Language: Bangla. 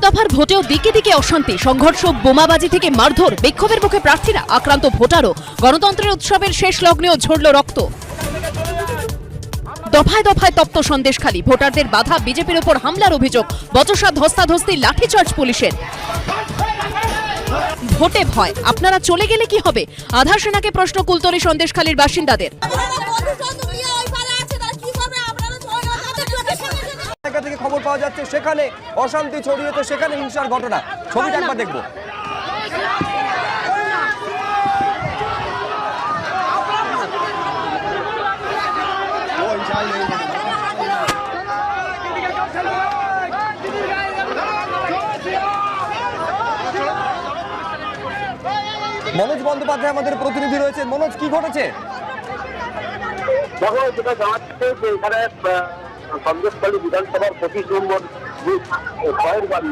দফার ভোটেও দিকে দিকে অশান্তি, সংঘর্ষ, বোমাবাজি থেকে মারধর, বিক্ষোভের মুখে প্রার্থীরা, আক্রান্ত ভোটারও। গণতন্ত্রের উৎসবের শেষ লগ্নেও ঝরল রক্ত। দফায় দফায় তপ্ত সন্দেশখালী, ভোটারদের বাধা, বিজেপির ওপর হামলার অভিযোগ, বচসা, ধস্তাধস্তি, লাঠিচার্জ পুলিশের। ভোটে ভয়, আপনারা চলে গেলে কি হবে? আধার সেনাকে প্রশ্ন কুলতলি সন্দেশখালীর বাসিন্দাদের। থেকে খবর পাওয়া যাচ্ছে সেখানে অশান্তি ছড়িয়েছে, সেখানে হিংসার ঘটনা। ছবিটা একবার দেখবো। মনোজ বন্দ্যোপাধ্যায় আমাদের প্রতিনিধি রয়েছে। মনোজ, কি ঘটেছে? দেখো, যেটা জানাচ্ছে যে এখানে সন্দেশখালী বিধানসভার 25 নম্বর যে ছয়ের বাড়ি